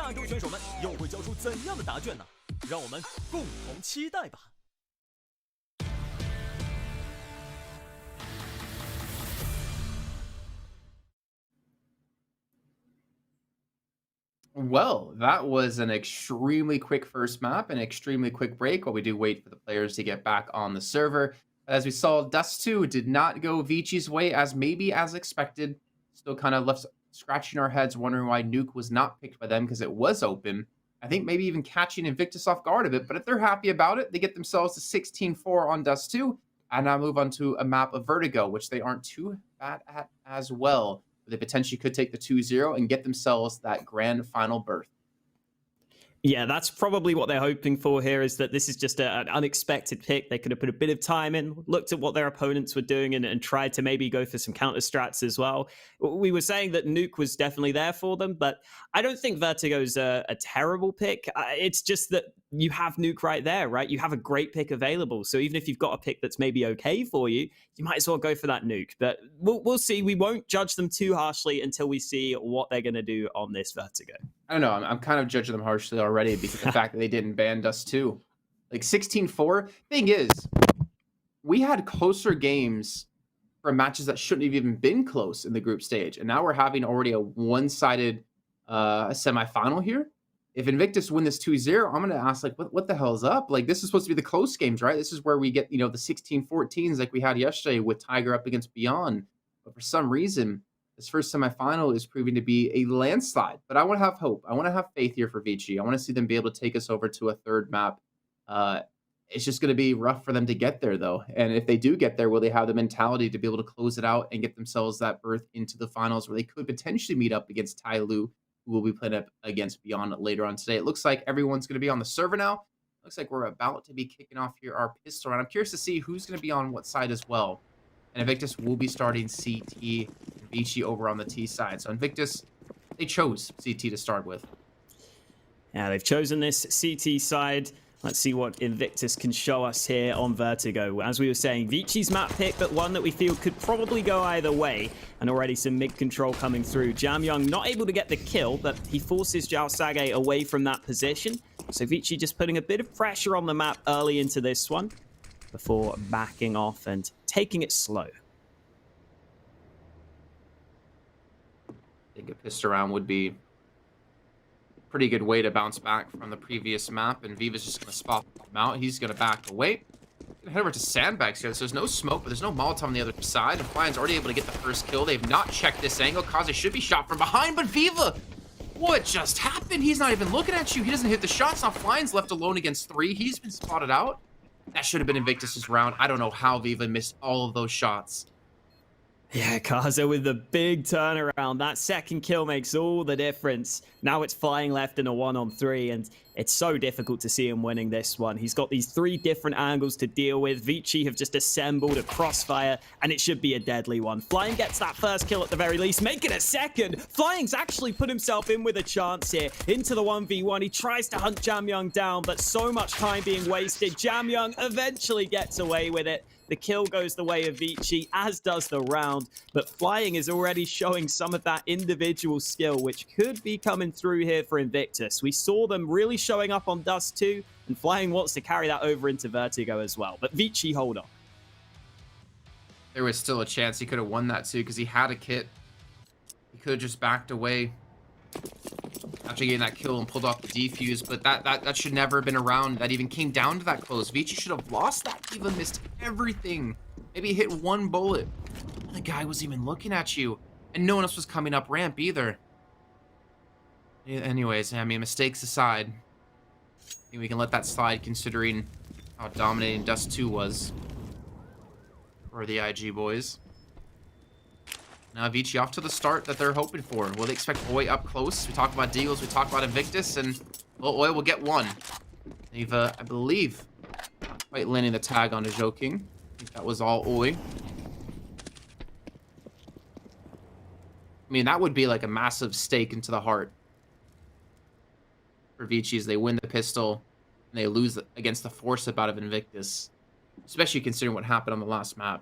下周选手们又会交出怎样的答卷呢？让我们共同期待吧。Well, that was an extremely quick first map, an extremely quick break while we do wait for the players to get back on the server. As we saw, Dust 2 did not go ViCi's way as maybe as expected. Still kind of left scratching our heads, wondering why Nuke was not picked by them because it was open. I think maybe even catching Invictus off guard a bit, but if they're happy about it, they get themselves to 16-4 on Dust 2, and now move on to a map of Vertigo, which they aren't too bad at as well. They potentially could take the 2-0 and get themselves that grand final berth. Yeah, that's probably what they're hoping for here, is that this is just an unexpected pick. They could have put a bit of time in, looked at what their opponents were doing, and tried to maybe go for some counter strats as well. We were saying that Nuke was definitely there for them, but I don't think Vertigo's a terrible pick. It's just that you have Nuke right there, right? You have a great pick available. So even if you've got a pick that's maybe okay for you, you might as well go for that Nuke. But we'll see. We won't judge them too harshly until we see what they're going to do on this Vertigo. I don't know. I'm kind of judging them harshly already because of the fact that they didn't ban Dust 2. Like 16-4. Thing is, we had closer games for matches that shouldn't have even been close in the group stage. And now we're having already a one-sided semifinal here. If Invictus win this 2-0, I'm going to ask, like, what the hell is up? Like, this is supposed to be the close games, right? This is where we get, the 16-14s like we had yesterday with Tiger up against Beyond. But for some reason, this first semifinal is proving to be a landslide. But I want to have hope. I want to have faith here for ViCi. I want to see them be able to take us over to a third map. It's just going to be rough for them to get there, though. And if they do get there, will they have the mentality to be able to close it out and get themselves that berth into the finals where they could potentially meet up against Tai Lu, who will be playing up against Beyond later on today? It looks like everyone's going to be on the server now. Looks like we're about to be kicking off here our pistol round. I'm curious to see who's going to be on what side as well. And Invictus will be starting CT and ViCi over on the T side. So Invictus, they chose CT to start with. Yeah, they've chosen this CT side. Let's see what Invictus can show us here on Vertigo. As we were saying, ViCi's map pick, but one that we feel could probably go either way. And already some mid control coming through. Jamyoung not able to get the kill, but he forces Jao Sage away from that position. So ViCi just putting a bit of pressure on the map early into this one before backing off and taking it slow. I think a pissed around would be a pretty good way to bounce back from the previous map, and Viva's just going to spot him out. He's going to back away. Head over to Sandbags here. So there's no smoke, but there's no Molotov on the other side. And Flying's already able to get the first kill. They've not checked this angle. Kaze should be shot from behind, but Viva, what just happened? He's not even looking at you. He doesn't hit the shots. Now Flying's left alone against 3. He's been spotted out. That should have been Invictus's round. I don't know how Viva missed all of those shots. Yeah, Kaze with the big turnaround. That second kill makes all the difference. Now it's Flying left in a 1-on-3, and it's so difficult to see him winning this one. He's got these 3 different angles to deal with. ViCi have just assembled a crossfire, and it should be a deadly one. Flying gets that first kill at the very least, make it a second. Flying's actually put himself in with a chance here into the 1v1. He tries to hunt Jamyoung down, but so much time being wasted. Jamyoung eventually gets away with it. The kill goes the way of ViCi, as does the round, but Flying is already showing some of that individual skill, which could be coming through here for Invictus. We saw them really showing up on Dust 2, and Flying wants to carry that over into Vertigo as well, but ViCi hold on. There was still a chance he could have won that too, because he had a kit. He could have just backed away after getting that kill and pulled off the defuse, but that should never have been a round that even came down to that close. ViCi should have lost that. Viva missed everything. Maybe hit one bullet. The guy was even looking at you, and no one else was coming up ramp either. Anyways, I mean, mistakes aside, I think we can let that slide considering how dominating Dust 2 was for the IG boys. Now ViCi off to the start that they're hoping for. Will they expect Oi up close? We talked about Deagles, we talked about Invictus, and well, Oi will get one. They've, I believe, not quite landing the tag on Joking. I think that was all Oi. I mean, that would be like a massive stake into the heart for ViCi as they win the pistol and they lose against the force-up out of Invictus, especially considering what happened on the last map.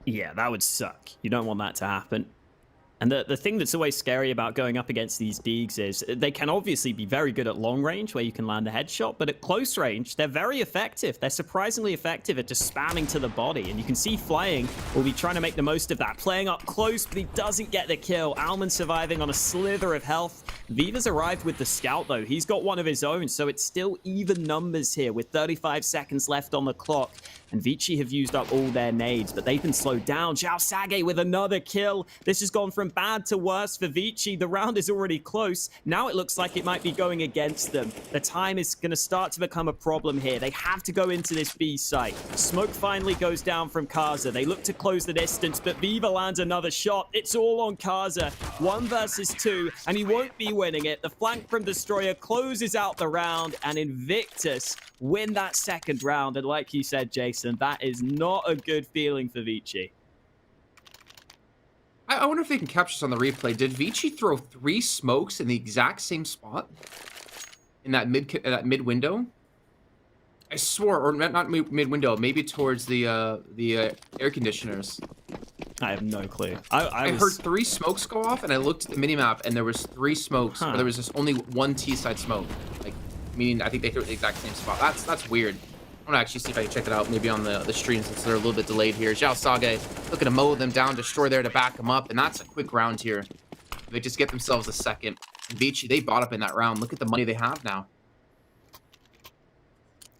Yeah, that would suck. You don't want that to happen. And the thing that's always scary about going up against these Deegs is they can obviously be very good at long range where you can land a headshot, but at close range, they're very effective. They're surprisingly effective at just spamming to the body. And you can see Flying will be trying to make the most of that. Playing up close, but he doesn't get the kill. Alman surviving on a slither of health. Viva's arrived with the scout though. He's got one of his own, so it's still even numbers here with 35 seconds left on the clock. And ViCi have used up all their nades, but they've been slowed down. Zhao Sage with another kill. This has gone from bad to worse for ViCi. The round is already close. Now it looks like it might be going against them. The time is going to start to become a problem here. They have to go into this B site. Smoke finally goes down from Kaza. They look to close the distance, but Viva lands another shot. It's all on Kaza. 1 versus 2, and he won't be winning it. The flank from Destroyer closes out the round, and Invictus win that second round. And like you said, Jason, that is not a good feeling for ViCi. I wonder if they can capture this on the replay. Did ViCi throw 3 smokes in the exact same spot in that mid window? I swore, or not mid window, maybe towards the air conditioners. I have no clue. I heard 3 smokes go off, and I looked at the minimap, and there was 3 smokes, but there was just only 1 T-side smoke. Like, meaning I think they threw it in the exact same spot. That's weird. I'm gonna actually see if I can check it out, maybe on the stream, since they're a little bit delayed here. Zhao Sage looking to mow them down, Destroy there to back them up, and that's a quick round here. They just get themselves a second. And ViCi, they bought up in that round. Look at the money they have now.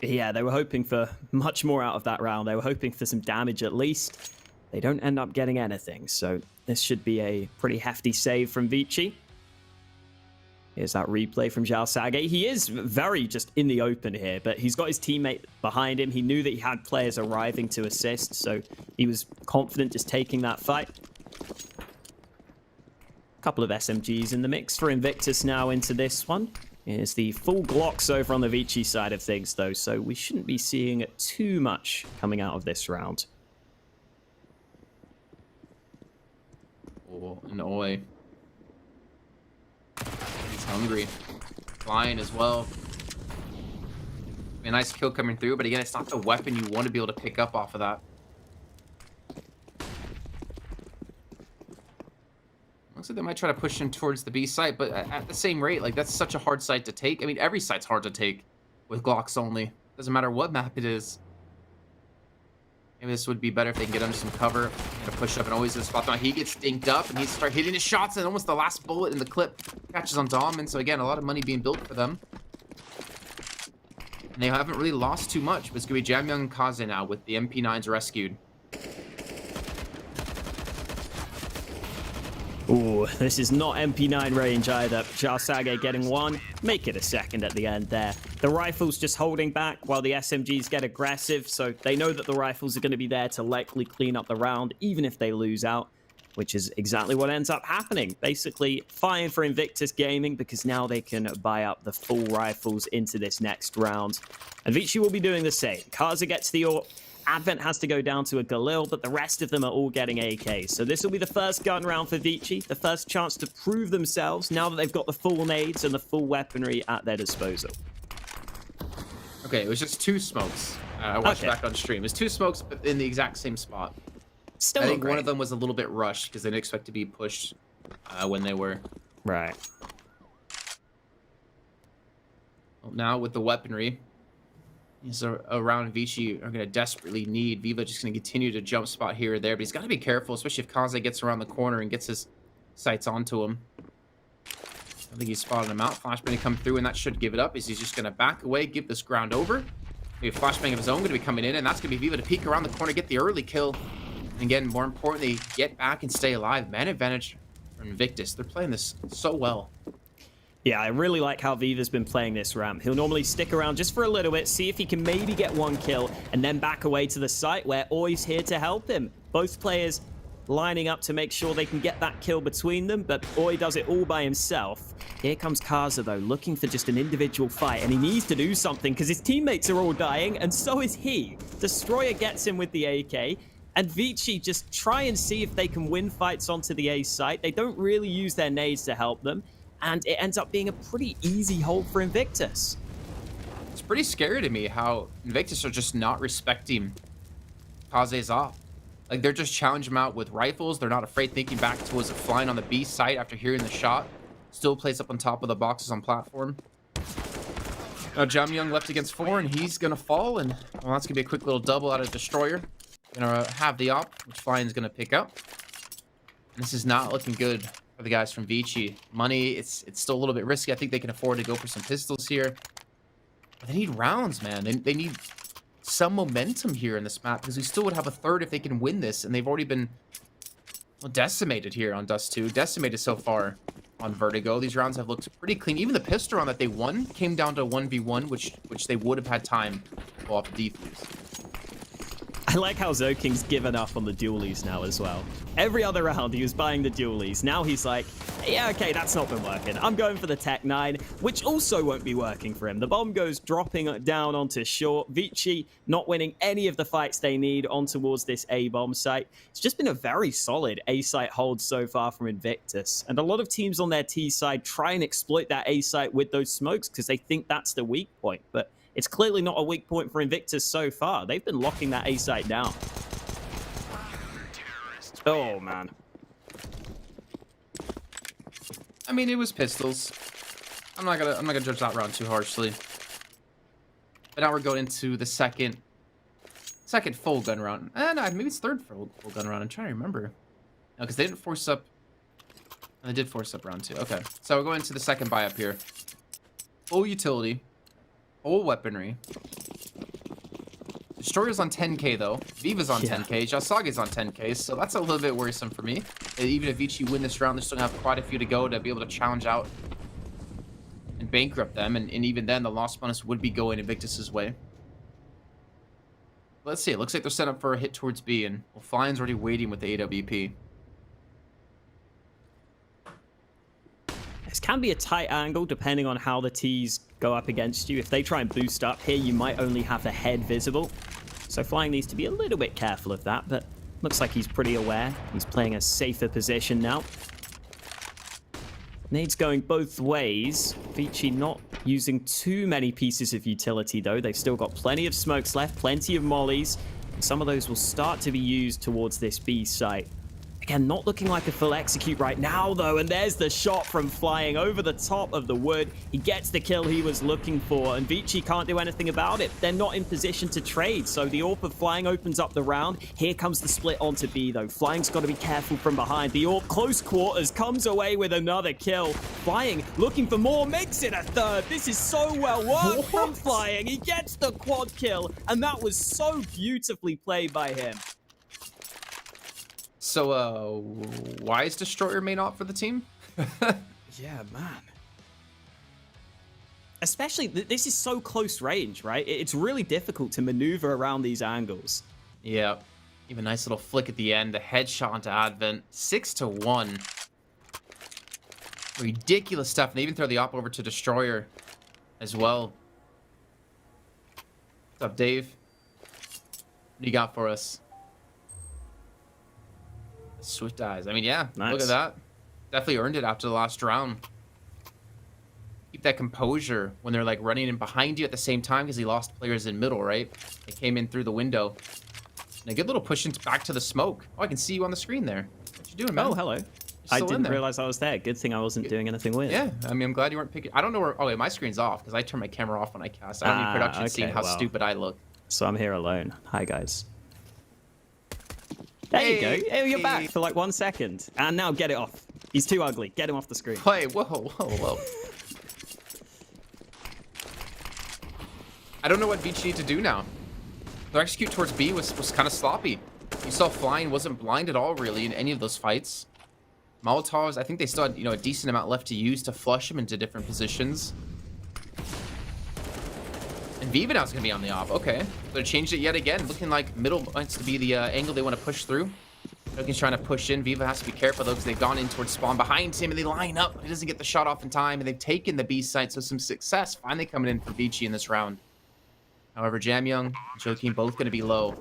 Yeah, they were hoping for much more out of that round. They were hoping for some damage at least. They don't end up getting anything, so this should be a pretty hefty save from ViCi. Here's that replay from Zhao Sage. He is very just in the open here, but he's got his teammate behind him. He knew that he had players arriving to assist, so he was confident just taking that fight. A couple of SMGs in the mix for Invictus now into this one. Here's the full Glocks over on the ViCi side of things, though, so we shouldn't be seeing too much coming out of this round. Oh, Noi. He's hungry. Flying as well. A nice kill coming through, but again, it's not the weapon you want to be able to pick up off of that. Looks like they might try to push him towards the B site, but at the same rate, like, that's such a hard site to take. I mean, every site's hard to take with Glocks only. Doesn't matter what map it is. Maybe this would be better if they can get under some cover. To push up and always in the spot. Now he gets dinked up and he starts hitting his shots, and almost the last bullet in the clip catches on Dom. And so again, a lot of money being built for them. And they haven't really lost too much. But it's going to be Jamyoung and Kaze now with the MP9s rescued. Ooh, this is not MP9 range either. Zhao Sage getting one. Make it a second at the end there. The rifles just holding back while the SMGs get aggressive, so they know that the rifles are going to be there to likely clean up the round, even if they lose out, which is exactly what ends up happening. Basically, fine for Invictus Gaming, because now they can buy up the full rifles into this next round. And ViCi will be doing the same. Kaza gets the AWP. Advent has to go down to a Galil, but the rest of them are all getting AKs. So this will be the first gun round for ViCi, the first chance to prove themselves now that they've got the full nades and the full weaponry at their disposal. Okay, it was just 2 smokes. I watched back on stream. It was 2 smokes, but in the exact same spot. Still I think one of them was a little bit rushed because they didn't expect to be pushed when they were. Right. Well, now with the weaponry, he's around ViCi are going to desperately need. Viva just going to continue to jump spot here or there, but he's got to be careful, especially if Kaze gets around the corner and gets his sights onto him. I think he's spotted him out. Flashbang to come through, and that should give it up. Is he's just going to back away, give this ground over. Maybe a flashbang of his own going to be coming in, and that's going to be Viva to peek around the corner, get the early kill. And again, more importantly, get back and stay alive. Man advantage for Invictus. They're playing this so well. Yeah, I really like how Viva's been playing this ramp. He'll normally stick around just for a little bit, see if he can maybe get one kill, and then back away to the site where Oi's here to help him. Both players lining up to make sure they can get that kill between them, but Oi does it all by himself. Here comes Kaza, though, looking for just an individual fight, and he needs to do something because his teammates are all dying, and so is he. Destroyer gets him with the AK, and ViCi just try and see if they can win fights onto the A site. They don't really use their nades to help them, and it ends up being a pretty easy hold for Invictus. It's pretty scary to me how Invictus are just not respecting Kaze's off. Like, they're just challenging him out with rifles. They're not afraid, thinking back towards flying on the B site after hearing the shot. Still plays up on top of the boxes on platform. Now, Jamyung left against 4, and he's going to fall. And, well, that's going to be a quick little double out of Destroyer. Going to have the op, which Flying's going to pick up. And this is not looking good for the guys from ViCi. Money, it's still a little bit risky. I think they can afford to go for some pistols here. But they need rounds, man. They need some momentum here in this map, because we still would have a third if they can win this. And they've already been, well, decimated here on Dust 2. Decimated so far on Vertigo. These rounds have looked pretty clean. Even the pistol round that they won came down to 1v1, which they would have had time to pull off the defuse. I like how Zoking's given up on the dualies now as well. Every other round he was buying the dualies. Now he's like, yeah, okay, that's not been working. I'm going for the Tech 9, which also won't be working for him. The bomb goes dropping down onto short. ViCi not winning any of the fights they need on towards this A bomb site. It's just been a very solid A site hold so far from Invictus. And a lot of teams on their T side try and exploit that A site with those smokes because they think that's the weak point. But it's clearly not a weak point for Invictus so far. They've been locking that A site down. Oh, man. I mean, it was pistols. I'm not gonna judge that round too harshly. But now we're going into the second full gun round. No, maybe it's third full gun round. I'm trying to remember. No, because they didn't force up. They did force up round 2. Okay, so we're going into the second buy up here. Full utility. Full weaponry. Destroyer's on 10k though. Viva's on 10k. Jasage's on 10k, so that's a little bit worrisome for me. Even if ViCi win this round, they still have quite a few to go to be able to challenge out and bankrupt them. And even then, the loss bonus would be going Invictus's way. Let's see. It looks like they're set up for a hit towards B, and well, Flying's already waiting with the AWP. This can be a tight angle depending on how the T's go up against you. If they try and boost up here, you might only have the head visible. So Flying needs to be a little bit careful of that, but looks like he's pretty aware. He's playing a safer position now. Nades going both ways. ViCi not using too many pieces of utility though. They've still got plenty of smokes left, plenty of mollies. And some of those will start to be used towards this B site. Again, not looking like a full execute right now, though, and there's the shot from Flying over the top of the wood. He gets the kill he was looking for, and ViCi can't do anything about it. They're not in position to trade, so the AWP of Flying opens up the round. Here comes the split onto B, though. Flying's got to be careful from behind. The AWP close quarters comes away with another kill. Flying looking for more, makes it a third. This is so well worked from Flying. He gets the quad kill, and that was so beautifully played by him. So, why is Destroyer main op for the team? Yeah, man. Especially, this is so close range, right? It's really difficult to maneuver around these angles. Yeah. Even a nice little flick at the end. The headshot onto Advent. 6-1. Ridiculous stuff. And they even throw the op over to Destroyer as well. What's up, Dave? What do you got for us? Swift eyes. I mean, yeah, nice. Look at that. Definitely earned it after the last round. Keep that composure when they're like running in behind you at the same time, because he lost players in middle, right? They came in through the window. And a good little push into back to the smoke. Oh, I can see you on the screen there. What you doing, man? Oh, hello. I didn't realize I was there. Good thing I wasn't doing anything weird. Yeah, I mean, I'm glad you weren't picking. I don't know where. Oh, wait, my screen's off because I turn my camera off when I cast. I don't need production seeing how stupid I look. So I'm here alone. Hi, guys. There you go. Hey, you're back for like 1 second. And now get it off. He's too ugly. Get him off the screen. Wait, whoa. I don't know what ViCi need to do now. Their execute towards B was kind of sloppy. You saw Flying wasn't blind at all, really, in any of those fights. Molotovs, I think they still had, a decent amount left to use to flush him into different positions. And Viva now's going to be on the op. Okay. They changed it yet again. Looking like middle wants to be the angle they want to push through. Jokin's trying to push in. Viva has to be careful, though, because they've gone in towards spawn behind him, and they line up. He doesn't get the shot off in time, and they've taken the B site, so some success finally coming in for ViCi in this round. However, Jamyung and Jokin both going to be low.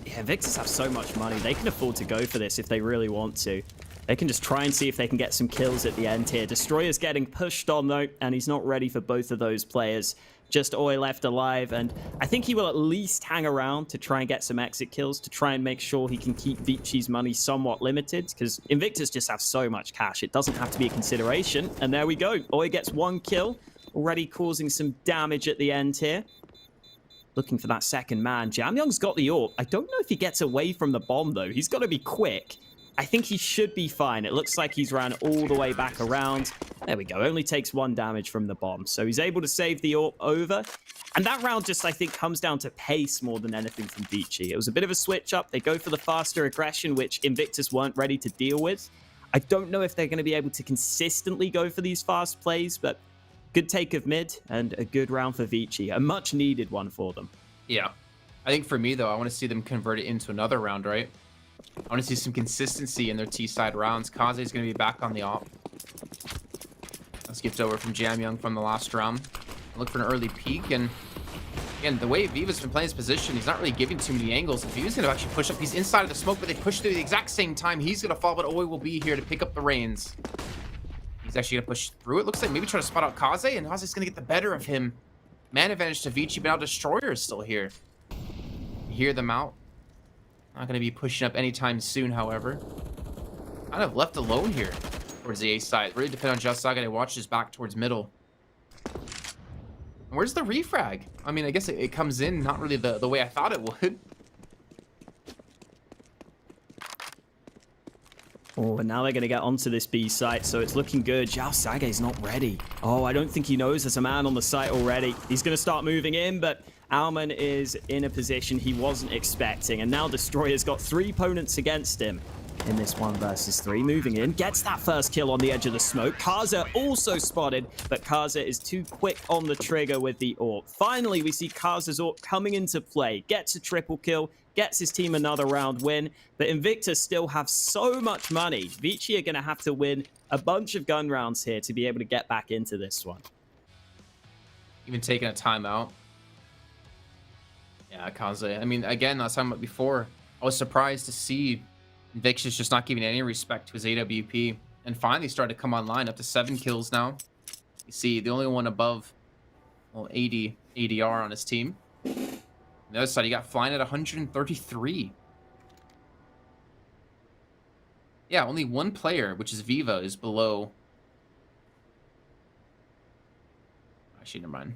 Yeah, Invictus have so much money. They can afford to go for this if they really want to. They can just try and see if they can get some kills at the end here. Destroyer's getting pushed on, though, and he's not ready for both of those players. Just Oi left alive, and I think he will at least hang around to try and get some exit kills to try and make sure he can keep ViCi's money somewhat limited, because Invictus just have so much cash. It doesn't have to be a consideration, and there we go. Oi gets 1 kill, already causing some damage at the end here. Looking for that second man. Jamyoung's got the AWP. I don't know if he gets away from the bomb, though. He's got to be quick. I think he should be fine. It looks like he's ran all the way back around. There we go. Only takes 1 damage from the bomb. So he's able to save the AWP over. And that round just, I think, comes down to pace more than anything from ViCi. It was a bit of a switch up. They go for the faster aggression, which Invictus weren't ready to deal with. I don't know if they're going to be able to consistently go for these fast plays, but good take of mid and a good round for ViCi. A much needed one for them. Yeah. I think for me, though, I want to see them convert it into another round, right? I want to see some consistency in their T-side rounds. Kaze is going to be back on the op. Let's get over from Jamyoung from the last round. Look for an early peek. And again, the way Viva's been playing his position, he's not really giving too many angles. If Viva's going to actually push up, he's inside of the smoke, but they push through the exact same time. He's going to fall, but Oi will be here to pick up the reins. He's actually going to push through it. Looks like maybe try to spot out Kaze, and Kaze's going to get the better of him. Man advantage to ViCi, but now Destroyer is still here. Hear them out. Not going to be pushing up anytime soon, however. Kind of left alone here towards the A side. Really depend on Just Saga to watch his back towards middle. And where's the refrag? I mean, I guess it comes in not really the way I thought it would. Oh, and now they're going to get onto this B site, so it's looking good. Zhao Sage's not ready. Oh, I don't think he knows there's a man on the site already. He's going to start moving in, but Alman is in a position he wasn't expecting, and now Destroyer's got 3 opponents against him in this 1 versus 3. Moving in, gets that first kill on the edge of the smoke. Kaze also spotted, but Kaze is too quick on the trigger with the AWP. Finally, we see Kaze's AWP coming into play. Gets a triple kill, gets his team another round win, but Invictus still have so much money. ViCi are going to have to win a bunch of gun rounds here to be able to get back into this one. Even taking a timeout. Yeah, Kaze. I mean, again, last time before, I was surprised to see Invictus just not giving any respect to his AWP, and finally started to come online, up to 7 kills now. You see, the only one above, well, 80 ADR on his team. On the other side, he got flying at 133. Yeah, only 1 player, which is Viva, is below. Actually, never mind.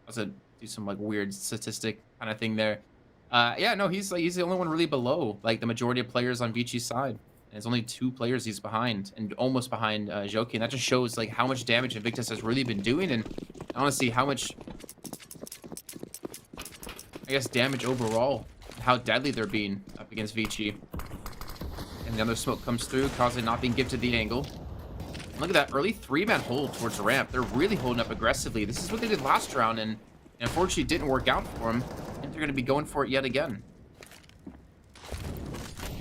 I was gonna do some like weird statistic kind of thing there. Yeah, no, he's the only one really below like the majority of players on ViCi's side. And it's only 2 players he's behind, and almost behind Joki. And that just shows like how much damage Invictus has really been doing, and honestly how much, I guess, damage overall, how deadly they're being up against ViCi. And the other smoke comes through, causing not being gifted the angle. And look at that early 3-man hold towards the ramp. They're really holding up aggressively. This is what they did last round, and unfortunately it didn't work out for them. I think they're going to be going for it yet again.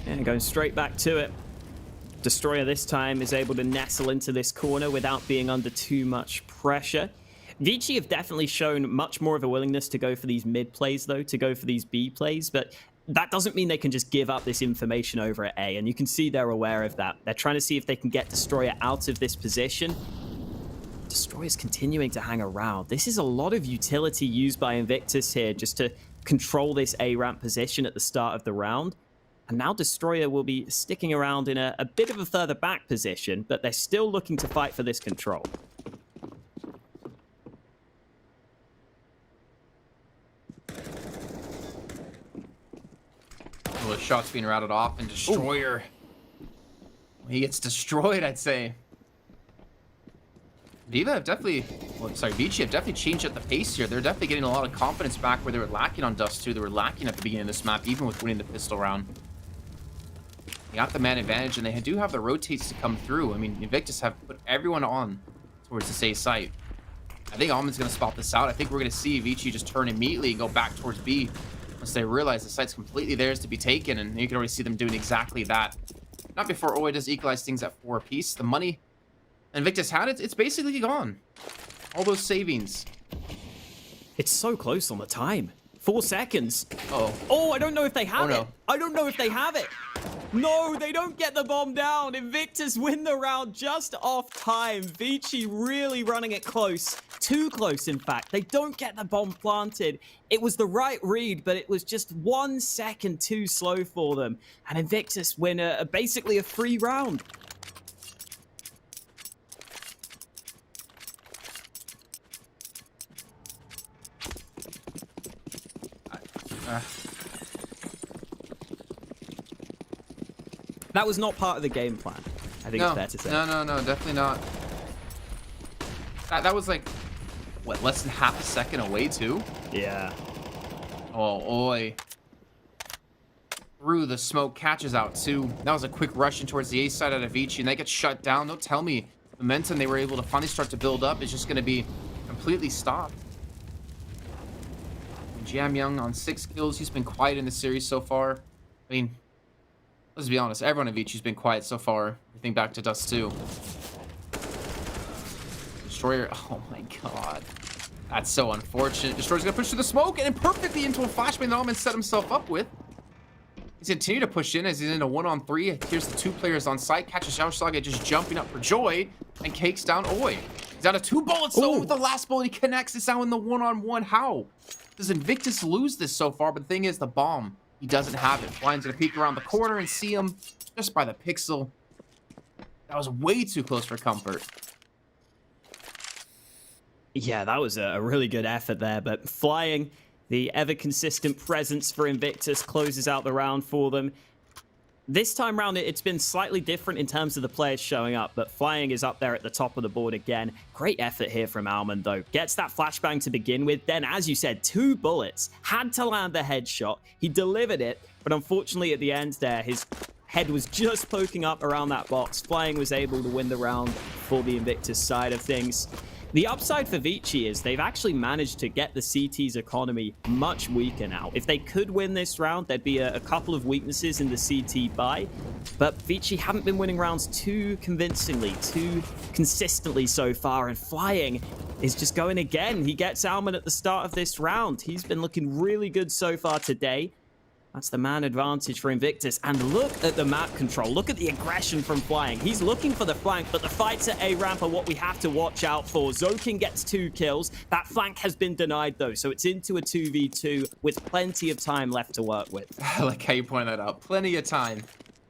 And going straight back to it. Destroyer this time is able to nestle into this corner without being under too much pressure. ViCi have definitely shown much more of a willingness to go for these mid plays, though, to go for these B plays, but that doesn't mean they can just give up this information over at A, and you can see they're aware of that. They're trying to see if they can get Destroyer out of this position. Destroyer's continuing to hang around. This is a lot of utility used by Invictus here just to control this A ramp position at the start of the round. And now Destroyer will be sticking around in a bit of a further back position, but they're still looking to fight for this control. Well, the shots being routed off, and Destroyer, he gets destroyed, I'd say. ViCi have definitely changed up the pace here. They're definitely getting a lot of confidence back where they were lacking on Dust 2. They were lacking at the beginning of this map, even with winning the pistol round. They got the man advantage, and they do have the rotates to come through. I mean, Invictus have put everyone on towards the A site. I think Alman's going to spot this out. I think we're going to see ViCi just turn immediately and go back towards B once they realize the site's completely theirs to be taken, and you can already see them doing exactly that. Not before Oi does equalize things at 4 apiece. The money Invictus had, it's basically gone. All those savings. It's so close on the time. 4 seconds. Uh-oh. Oh, I don't know if they have Oh, no. it. I don't know if they have it. No, they don't get the bomb down. Invictus win the round just off time. ViCi really running it close. Too close, in fact. They don't get the bomb planted. It was the right read, but it was just 1 second too slow for them. And Invictus win basically a free round. That was not part of the game plan. I think it's fair to say. No, definitely not. That was like, what, less than half a second away too? Yeah. Oh, oi. Through the smoke, catches out too. That was a quick rush in towards the A side out of ViCi, and they get shut down. Don't tell me momentum they were able to finally start to build up is just going to be completely stopped. Jam Young on 6 kills. He's been quiet in the series so far. I mean, let's be honest, everyone at ViCi's been quiet so far. Everything back to Dust 2. Destroyer, oh my god. That's so unfortunate. Destroyer's gonna push through the smoke and perfectly into a flashbang that Alman set himself up with. He's continuing to push in as he's in a 1-on-3. Here's the 2 players on site. Catches Saga just jumping up for joy and cakes down Oi. He's down to 2 bullets though. With the last bullet he connects. It's now in the 1-on-1. How does Invictus lose this so far? But the thing is, the bomb, he doesn't have it. Flying's gonna peek around the corner and see him just by the pixel. That was way too close for comfort. Yeah, that was a really good effort there, but Flying, the ever-consistent presence for Invictus, closes out the round for them. This time round, it's been slightly different in terms of the players showing up, but Flying is up there at the top of the board again. Great effort here from Alman, though. Gets that flashbang to begin with. Then, as you said, 2 bullets. Had to land the headshot. He delivered it, but unfortunately at the end there, his head was just poking up around that box. Flying was able to win the round for the Invictus side of things. The upside for ViCi is they've actually managed to get the CT's economy much weaker now. If they could win this round, there'd be a couple of weaknesses in the CT buy, but ViCi haven't been winning rounds too convincingly, too consistently so far, and Flying is just going again. He gets Alman at the start of this round. He's been looking really good so far today. That's the man advantage for Invictus. And look at the map control. Look at the aggression from Flying. He's looking for the flank, but the fights at A-ramp are what we have to watch out for. Zokin gets 2 kills. That flank has been denied, though, so it's into a 2v2 with plenty of time left to work with. I like how you pointed that out. Plenty of time.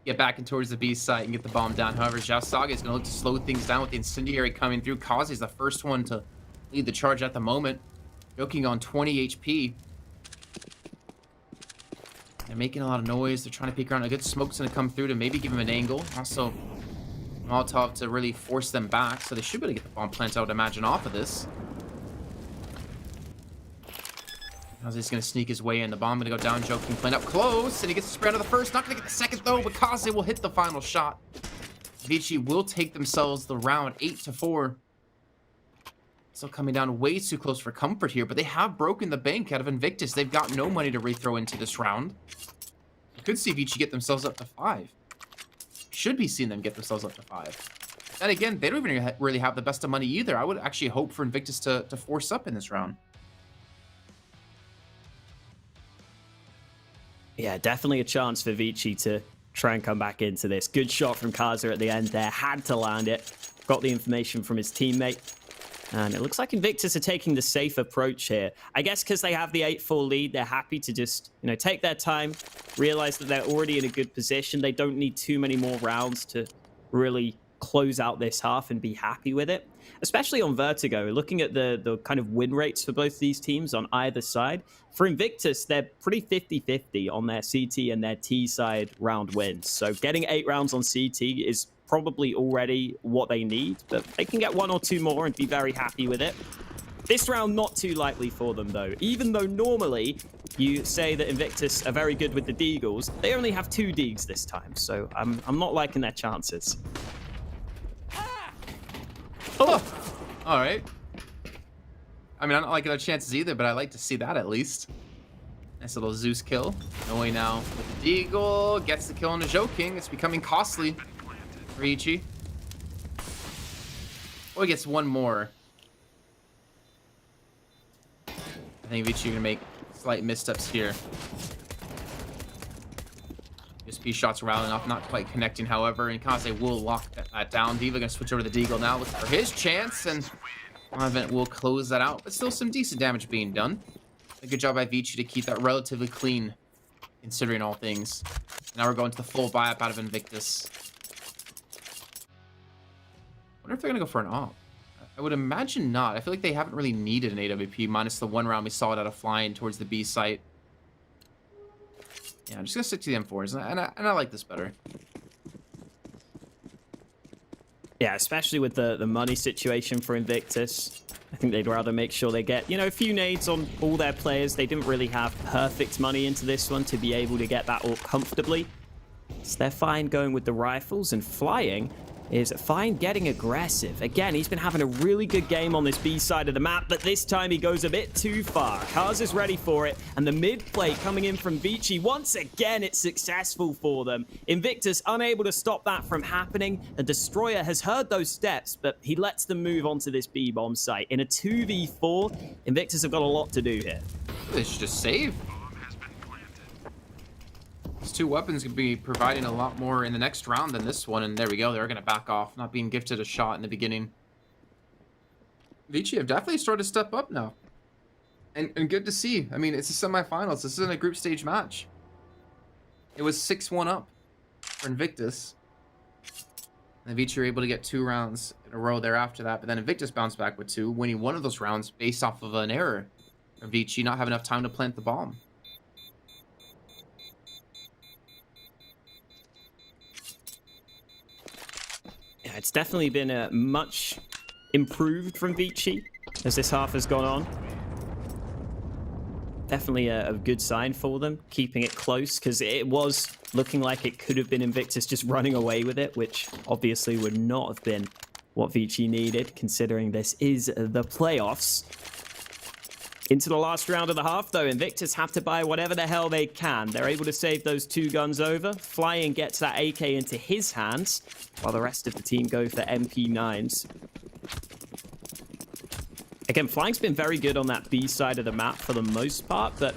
Get back in towards the B site and get the bomb down. However, Saga is going to look to slow things down with the incendiary coming through. Kazi's the first one to lead the charge at the moment. Joking on 20 HP. They're making a lot of noise. They're trying to peek around. A good smoke's going to come through to maybe give him an angle. Also, Molotov to really force them back. So they should be able to get the bomb plant, I would imagine, off of this. How's he's going to sneak his way in? The bomb going to go down. Joking playing up close. And he gets the spread of the first. Not going to get the second, though. But Kaze will hit the final shot. ViCi will take themselves the round 8-4. Still coming down way too close for comfort here, but they have broken the bank out of Invictus. They've got no money to re-throw into this round. You could see ViCi get themselves up to 5. Should be seeing them get themselves up to 5. And again, they don't even really have the best of money either. I would actually hope for Invictus to force up in this round. Yeah, definitely a chance for ViCi to try and come back into this. Good shot from Kaza at the end there. Had to land it. Got the information from his teammate. And it looks like Invictus are taking the safe approach here. I guess because they have the 8-4 lead, they're happy to just, take their time, realize that they're already in a good position. They don't need too many more rounds to really close out this half and be happy with it. Especially on Vertigo, looking at the kind of win rates for both these teams on either side. For Invictus, they're pretty 50-50 on their CT and their T side round wins. So getting 8 rounds on CT is probably already what they need, but they can get 1 or 2 more and be very happy with it. This round, not too likely for them, though. Even though normally you say that Invictus are very good with the Deagles, they only have 2 Deags this time, so I'm not liking their chances. Oh, all right. I mean, I'm not liking their chances either, but I like to see that at least. Nice little Zeus kill. No way now with the Deagle. Gets the kill on the Joking. It's becoming costly for ViCi. Oh, he gets 1 more. I think ViCi are going to make slight missteps here. USP shots rattling off, not quite connecting, however, and Kaze will lock that down. Diva gonna switch over to Deagle now, looking for his chance, and Event will close that out, but still some decent damage being done. A good job by ViCi to keep that relatively clean, considering all things. Now we're going to the full buy-up out of Invictus. I wonder if they're gonna go for an op. I would imagine not. I feel like they haven't really needed an AWP, minus the one round we saw it out of flying towards the B site. Yeah, I'm just gonna stick to the M4s, and I like this better. Yeah, especially with the money situation for Invictus. I think they'd rather make sure they get, a few nades on all their players. They didn't really have perfect money into this one to be able to get that all comfortably. So they're fine going with the rifles, and Flying is fine getting aggressive. Again, he's been having a really good game on this B side of the map, but this time he goes a bit too far. Kaz is ready for it, and the mid play coming in from ViCi. Once again, it's successful for them. Invictus unable to stop that from happening. The Destroyer has heard those steps, but he lets them move onto this B-bomb site. In a 2v4, Invictus have got a lot to do here. They should just save. These two weapons could be providing a lot more in the next round than this one, and there we go. They're going to back off, not being gifted a shot in the beginning. ViCi have definitely started to step up now. And good to see. I mean, it's the semifinals. This isn't a group stage match. It was 6-1 up for Invictus. And ViCi were able to get 2 rounds in a row there after that, but then Invictus bounced back with 2, winning one of those rounds based off of an error from ViCi not having enough time to plant the bomb. Yeah, it's definitely been a much improved from ViCi as this half has gone on. Definitely a good sign for them, keeping it close, because it was looking like it could have been Invictus just running away with it, which obviously would not have been what ViCi needed, considering this is the playoffs. Into the last round of the half, though, Invictus have to buy whatever the hell they can. They're able to save those 2 guns over. Flying gets that AK into his hands, while the rest of the team go for MP9s. Again, Flying's been very good on that B side of the map for the most part, but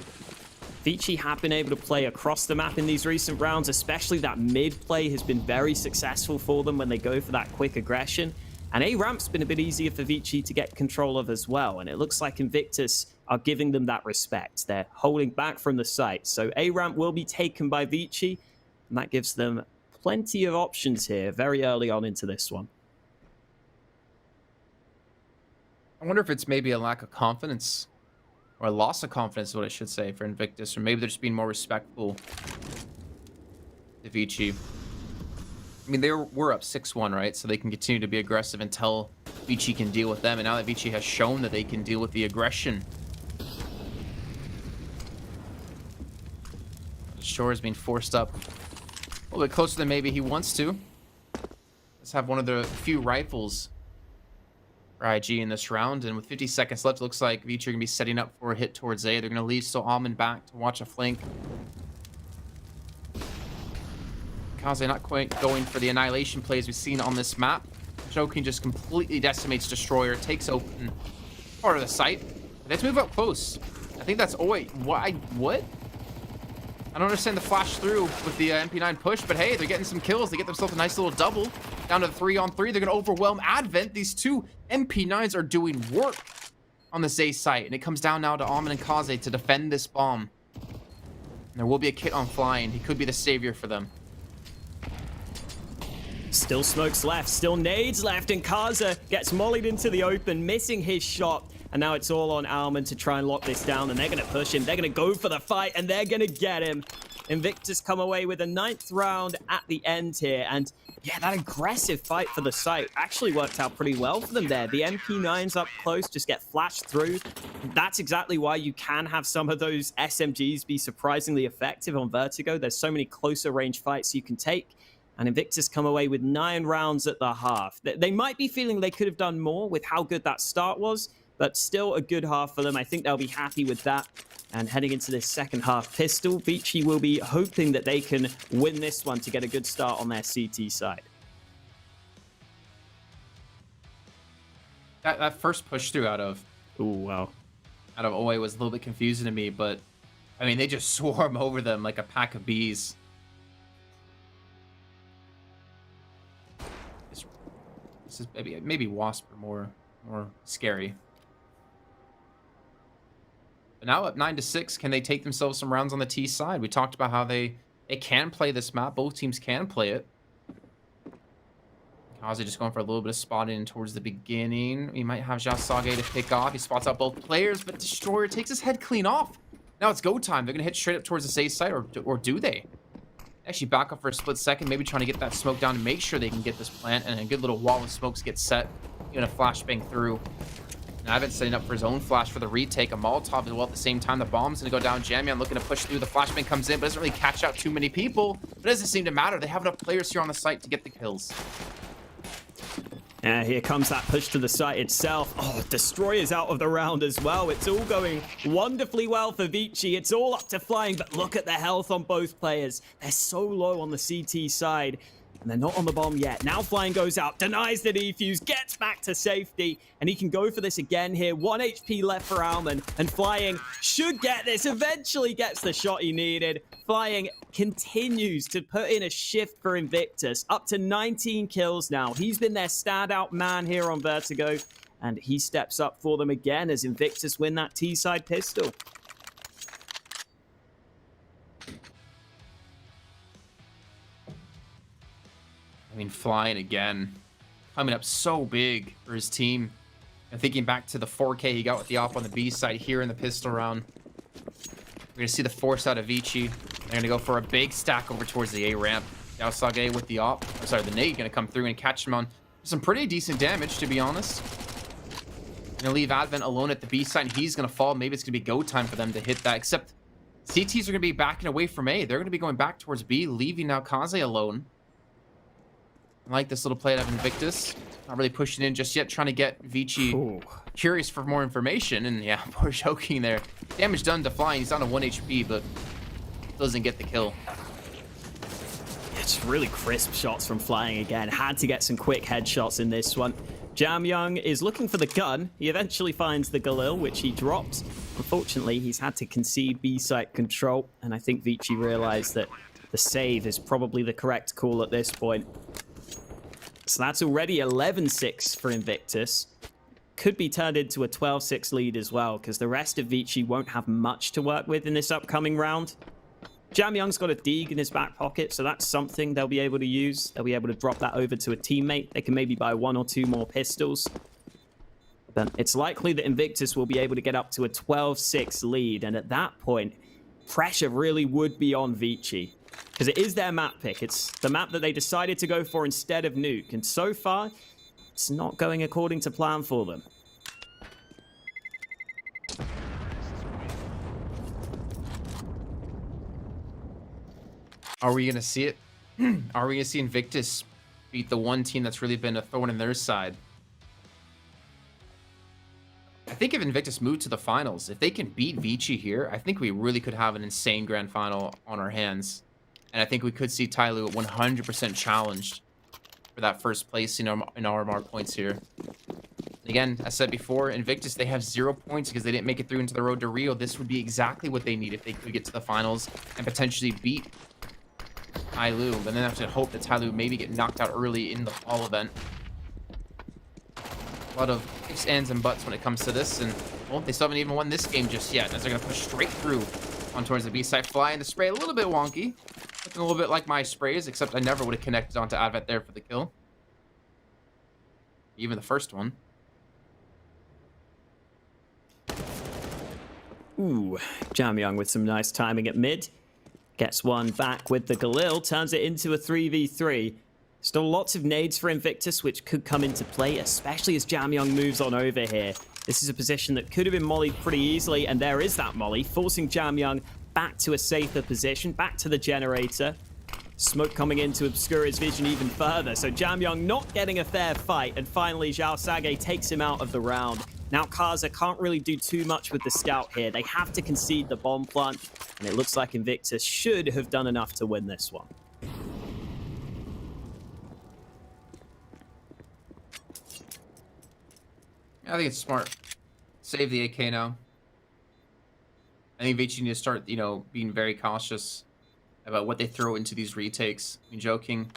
ViCi have been able to play across the map in these recent rounds, especially that mid play has been very successful for them when they go for that quick aggression. And A-Ramp's been a bit easier for ViCi to get control of as well, and it looks like Invictus are giving them that respect. They're holding back from the site, so A-Ramp will be taken by ViCi, and that gives them plenty of options here very early on into this one. I wonder if it's maybe a lack of confidence, or a loss of confidence is what I should say, for Invictus, or maybe they're just being more respectful to ViCi. I mean, they were up 6-1, right? So they can continue to be aggressive until ViCi can deal with them. And now that ViCi has shown that they can deal with the aggression, Shore is being forced up a little bit closer than maybe he wants to. Let's have one of the few rifles for IG in this round. And with 50 seconds left, it looks like ViCi are going to be setting up for a hit towards A. They're going to leave still Almond back to watch a flank. Kaze not quite going for the annihilation plays we've seen on this map. Joking just completely decimates Destroyer, takes open part of the site. They have to move up close. I think that's... Oh, wait. What? I don't understand the flash through with the MP9 push, but hey, they're getting some kills. They get themselves a nice little double. Down to the 3-on-3. They're going to overwhelm Advent. These 2 MP9s are doing work on this A site. And it comes down now to Almond and Kaze to defend this bomb. And there will be a kit on Flying. He could be the savior for them. Still smokes left, still nades left, and Kaza gets mollied into the open, missing his shot. And now it's all on Almond to try and lock this down, and they're going to push him. They're going to go for the fight, and they're going to get him. Invictus come away with a 9th round at the end here. And yeah, that aggressive fight for the site actually worked out pretty well for them there. The MP9s up close just get flashed through. That's exactly why you can have some of those SMGs be surprisingly effective on Vertigo. There's so many closer range fights you can take. And Invictus come away with 9 rounds at the half. They might be feeling they could have done more with how good that start was, but still a good half for them. I think they'll be happy with that. And heading into this second half pistol, ViCi will be hoping that they can win this one to get a good start on their CT side. That first push through out of OA was a little bit confusing to me, but I mean, they just swarm over them like a pack of bees. This is maybe Wasp are more scary. But now up 9-6, can they take themselves some rounds on the T side? We talked about how they can play this map. Both teams can play it. Kaze just going for a little bit of spotting towards the beginning. We might have Xiao Sage to pick off. He spots out both players, but Destroyer takes his head clean off. Now it's go time. They're going to hit straight up towards the safe side, or do they? Actually back up for a split second, maybe trying to get that smoke down to make sure they can get this plant, and a good little wall of smokes gets set. Going to flashbang through. Now Ivan's setting up for his own flash for the retake. A Molotov as well at the same time. The bomb's going to go down. Jamyan looking to push through. The flashbang comes in, but doesn't really catch out too many people. But it doesn't seem to matter. They have enough players here on the site to get the kills. And here comes that push to the site itself. Oh, Destroyer's out of the round as well. It's all going wonderfully well for ViCi. It's all up to Flying, but look at the health on both players. They're so low on the CT side, and they're not on the bomb yet. Now Flying goes out, denies the defuse, gets back to safety, and he can go for this again here. 1 HP left for Alman, and Flying should get this, eventually gets the shot he needed. Flying continues to put in a shift for Invictus, up to 19 kills now. He's been their standout man here on Vertigo, and he steps up for them again as Invictus win that T-side pistol. I mean, Flying again, coming up so big for his team. And thinking back to the 4K he got with the op on the B side here in the pistol round. We're going to see the force out of ViCi. They're going to go for a big stack over towards the A ramp. Xiao Sage with the op. Or sorry, the nade going to come through and catch him on some pretty decent damage, to be honest. Going to leave Advent alone at the B side, and he's going to fall. Maybe it's going to be go time for them to hit that. Except CTs are going to be backing away from A. They're going to be going back towards B, leaving now Kaze alone. I like this little play out of Invictus. Not really pushing in just yet, trying to get ViCi curious for more information. And yeah, poor choking there. Damage done to Flying. He's down to 1 HP, but doesn't get the kill. It's really crisp shots from Flying again. Had to get some quick headshots in this one. Jamyoung is looking for the gun. He eventually finds the Galil, which he drops. Unfortunately, he's had to concede B-site control, and I think ViCi realized that the save is probably the correct call at this point. So that's already 11-6 for Invictus. Could be turned into a 12-6 lead as well, because the rest of ViCi won't have much to work with in this upcoming round. Jamyoung's got a Deeg in his back pocket, so that's something they'll be able to use. They'll be able to drop that over to a teammate. They can maybe buy 1 or 2 more pistols. But it's likely that Invictus will be able to get up to a 12-6 lead, and at that point, pressure really would be on ViCi. Because it is their map pick. It's the map that they decided to go for instead of Nuke. And so far, it's not going according to plan for them. Are we going to see it? Are we going to see Invictus beat the one team that's really been a thorn in their side? I think if Invictus moved to the finals, if they can beat ViCi here, I think we really could have an insane grand final on our hands. And I think we could see Tyloo 100% challenged for that first place in RMR points here. Again, as said before, Invictus, they have 0 points because they didn't make it through into the road to Rio. This would be exactly what they need if they could get to the finals and potentially beat Tyloo. But then have to hope that Tyloo maybe get knocked out early in the fall event. A lot of ifs, ands, and buts when it comes to this. And, well, they still haven't even won this game just yet, as they're going to push straight through on towards the B-side. Flying the spray a little bit wonky. Looking a little bit like my sprays, except I never would have connected onto Advent there for the kill. Even the first one. Ooh, Jamyoung with some nice timing at mid. Gets one back with the Galil, turns it into a 3v3. Still lots of nades for Invictus, which could come into play, especially as Jamyoung moves on over here. This is a position that could have been mollied pretty easily, and there is that molly, forcing Jamyoung back to a safer position, back to the generator. Smoke coming in to obscure his vision even further, so Jamyoung not getting a fair fight, and finally Xiao Sage takes him out of the round. Now Kaze can't really do too much with the scout here. They have to concede the bomb plant, and it looks like Invictus should have done enough to win this one. I think it's smart. Save the AK now. I think ViCi need to start, being very cautious about what they throw into these retakes. I mean, joking.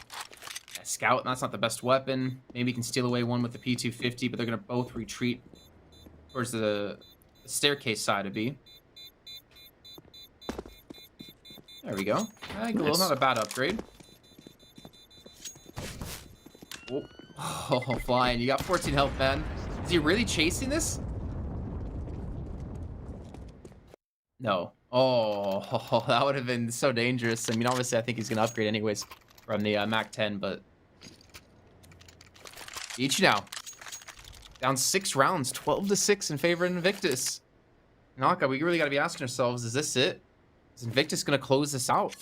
Scout, that's not the best weapon. Maybe he can steal away one with the P250, but they're going to both retreat towards the staircase side of B. There we go. Nice. Not a bad upgrade. Oh, flying. You got 14 health, man. Is he really chasing this? No. Oh, that would have been so dangerous. I mean, obviously, I think he's going to upgrade anyways from the Mac 10, but... Each now. Down 6 rounds, 12-6 in favor of Invictus. Naka, we really got to be asking ourselves, is this it? Is Invictus going to close this out?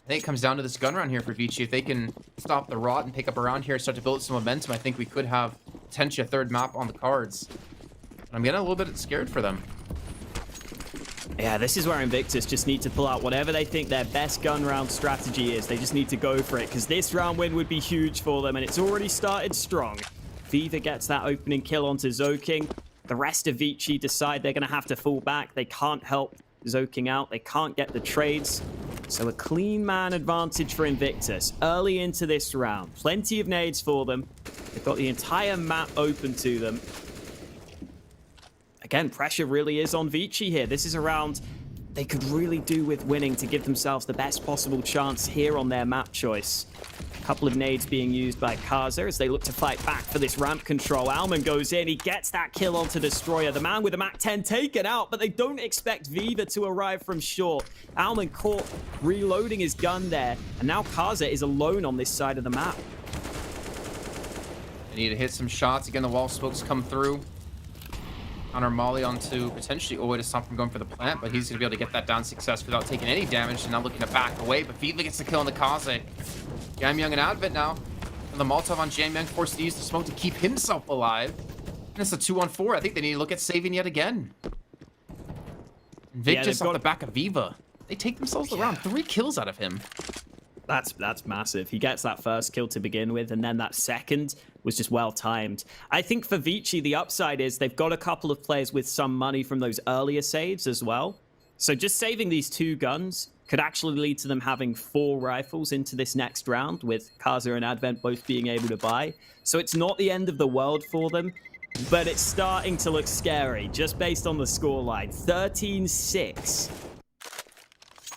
I think it comes down to this gun round here for ViCi. If they can stop the rot and pick up around here, start to build some momentum, I think we could have potentially a third map on the cards. I'm getting a little bit scared for them. Yeah, this is where Invictus just need to pull out whatever they think their best gun round strategy is. They just need to go for it, because this round win would be huge for them, and it's already started strong. Viva gets that opening kill onto Zoking. The rest of ViCi decide they're going to have to fall back. They can't help Zoking out. They can't get the trades. So a clean man advantage for Invictus early into this round. Plenty of nades for them. They've got the entire map open to them. Again, pressure really is on ViCi here. This is a round they could really do with winning to give themselves the best possible chance here on their map choice. A couple of nades being used by Kaza as they look to fight back for this ramp control. Alman goes in. He gets that kill onto Destroyer. The man with the Mac 10 taken out, but they don't expect Viva to arrive from short. Alman caught reloading his gun there, and now Kaza is alone on this side of the map. They need to hit some shots. Again, the wall smokes come through. Counter molly onto potentially Oi to stop from going for the plant, but he's going to be able to get that down success without taking any damage, and now looking to back away, but Viva gets the kill on the Kaze. Jamyoung and Advent now. And the Molotov on Jamyoung forced to use the smoke to keep himself alive. And it's a 2-on-4. I think they need to look at saving yet again. Invictus off the back of Viva. They take themselves around. 3 kills out of him. That's massive. He gets that first kill to begin with, and then that second was just well timed. I think for ViCi, the upside is they've got a couple of players with some money from those earlier saves as well. So just saving these 2 guns could actually lead to them having 4 rifles into this next round, with Kaza and Advent both being able to buy. So it's not the end of the world for them, but it's starting to look scary just based on the scoreline. 13-6.